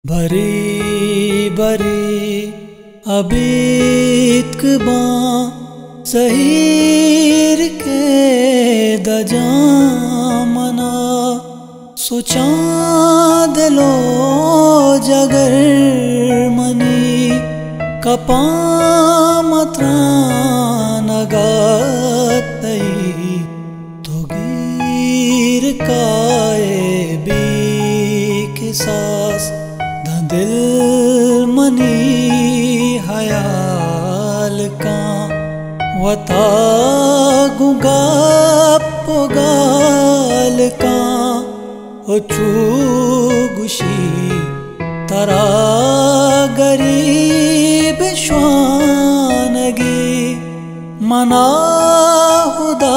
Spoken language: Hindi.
भरी भरी अबीत कबा सहीर के दजा मना सोचा दिलो जगर मनी कपा मतरा नगातई तो गिर काए बी के सास दिल मनी हयाल का वता गुगा पोगाल का चू गुशी तरा गरीब श्वानगी मना हुदा